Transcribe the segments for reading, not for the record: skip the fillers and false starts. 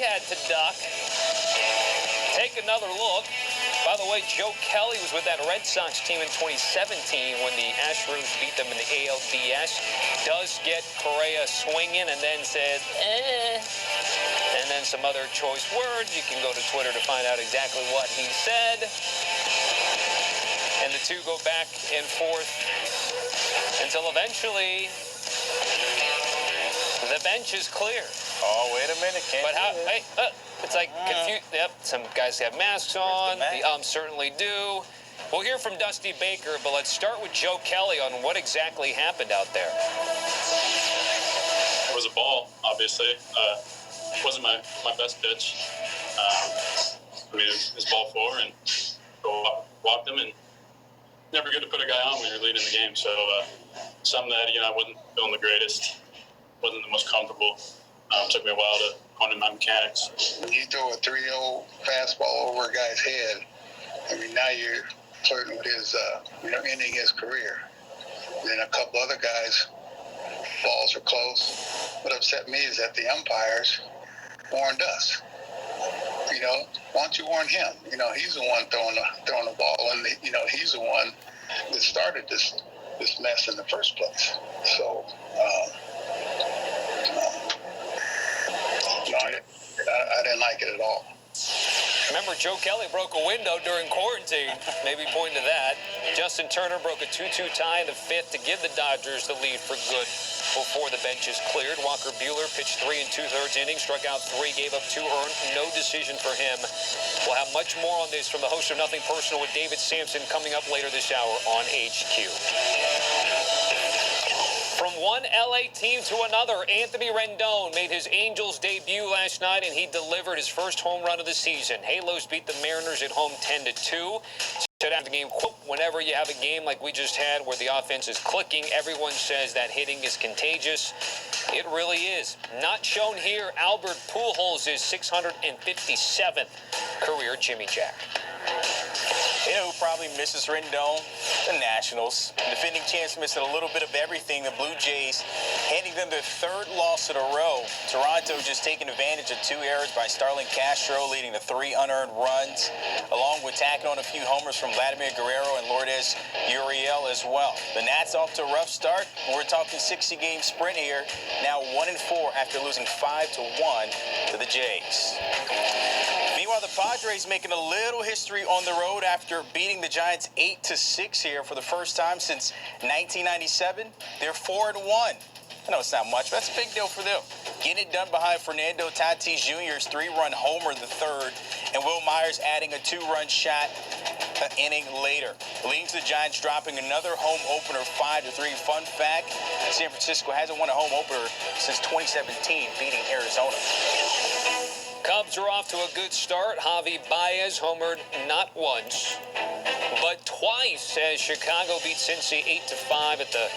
had to duck. Take another look. By the way, Joe Kelly was with that Red Sox team in 2017 when the Astros beat them in the ALDS. Does get Correa swinging and then says, and then some other choice words. You can go to Twitter to find out exactly what he said. And the two go back and forth until eventually the bench is clear. Oh, wait a minute. But how? Hey, it's like confused. Yep, some guys have masks on. The certainly do. We'll hear from Dusty Baker, but let's start with Joe Kelly on what exactly happened out there. It was a ball, obviously. It wasn't my best pitch. I mean, it was ball four, and walked him, and never good to put a guy on when you're leading the game. So something that, I wasn't feeling the greatest, wasn't the most comfortable. Took me a while to hone in my mechanics. When you throw a 3-0 fastball over a guy's head, I mean, now you're flirting with his, ending his career. And then a couple other guys, balls are close. What upset me is that the umpires warned us. Why don't you warn him? He's the one throwing the ball, and he's the one that started this mess in the first place. So, I didn't like it at all. Remember, Joe Kelly broke a window during quarantine. Maybe point to that. Justin Turner broke a 2-2 tie in the fifth to give the Dodgers the lead for good before the bench is cleared. Walker Buehler pitched 3 2/3 innings, struck out 3, gave up 2 earned. No decision for him. We'll have much more on this from the host of Nothing Personal with David Sampson coming up later this hour on HQ. From one LA team to another, Anthony Rendon made his Angels debut last night, and he delivered his first home run of the season. Halos beat the Mariners at home 10-2. Said after the game, quote, whenever you have a game like we just had where the offense is clicking, everyone says that hitting is contagious. It really is. Not shown here, Albert Pujols' 657th career Jimmy Jack. You know who probably misses Rendon? The Nationals. Defending champs missing a little bit of everything. The Blue Jays handing them their third loss in a row. Toronto just taking advantage of 2 errors by Starlin Castro, leading to 3 unearned runs, along with tacking on a few homers from Vladimir Guerrero and Lourdes Uriel as well. The Nats off to a rough start. We're talking 60-game sprint here. Now 1-4 after losing 5-1 to the Jays. Meanwhile, the Padres making a little history on the road after beating the Giants 8-6 here for the first time since 1997. They're 4-1. I know it's not much, but that's a big deal for them. Getting it done behind Fernando Tatis Jr.'s 3-run homer in the third, and Will Myers adding a 2-run shot an inning later. Leading to the Giants dropping another home opener 5-3. Fun fact, San Francisco hasn't won a home opener since 2017, beating Arizona. Cubs are off to a good start. Javi Baez homered not once, but twice as Chicago beat Cincy 8-5 at the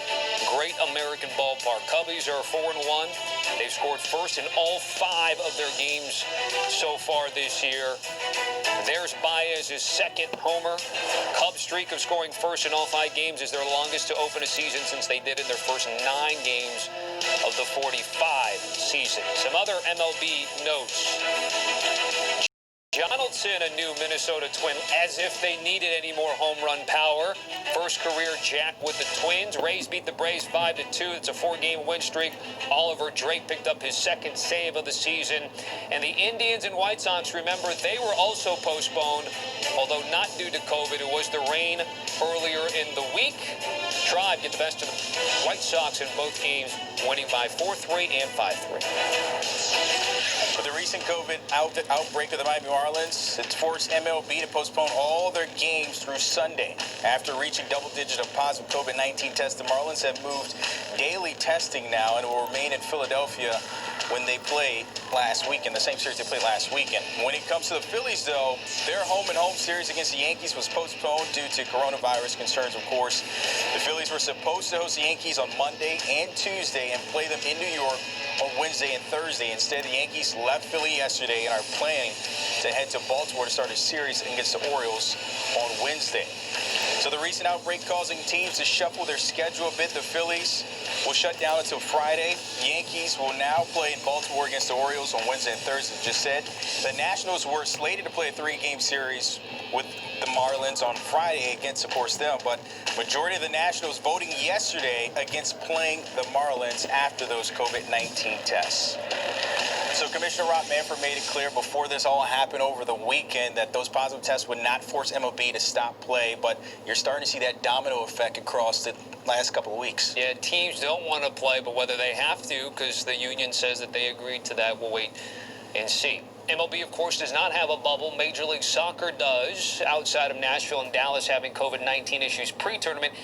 Great American Ballpark. Cubbies are 4-1. They've scored first in all 5 of their games so far this year. There's Baez's second homer. Cubs streak of scoring first in all 5 games is their longest to open a season since they did in their first 9 games of the 45 season. Some other MLB notes. Donaldson, a new Minnesota Twin, as if they needed any more home run power. First career Jack with the Twins. Rays beat the Braves 5-2. It's a 4-game win streak. Oliver Drake picked up his second save of the season. And the Indians and White Sox, remember, they were also postponed, although not due to COVID. It was the rain earlier in the week. Tribe get the best of the White Sox in both games, winning by 4-3 and 5-3. With the recent COVID outbreak of the Miami Marlins, it's forced MLB to postpone all their games through Sunday. After reaching double digits of positive COVID-19 tests, the Marlins have moved daily testing now and will remain in Philadelphia when they played last weekend, the same series they played last weekend. When it comes to the Phillies, though, their home-and-home series against the Yankees was postponed due to coronavirus concerns, of course. The Phillies were supposed to host the Yankees on Monday and Tuesday and play them in New York on Wednesday and Thursday. Instead, the Yankees left Philly yesterday and are planning to head to Baltimore to start a series against the Orioles on Wednesday. So the recent outbreak causing teams to shuffle their schedule a bit. The Phillies will shut down until Friday. Yankees will now play in Baltimore against the Orioles on Wednesday and Thursday, just said. The Nationals were slated to play a 3-game series with the Marlins on Friday against, of course, them. But majority of the Nationals voting yesterday against playing the Marlins after those COVID-19 tests. So Commissioner Rob Manfred made it clear before this all happened over the weekend that those positive tests would not force MLB to stop play, but you're starting to see that domino effect across the last couple of weeks. Yeah, teams don't want to play, but whether they have to, because the union says that they agreed to that, we'll wait and see. MLB, of course, does not have a bubble. Major League Soccer does, outside of Nashville and Dallas having COVID-19 issues pre-tournament.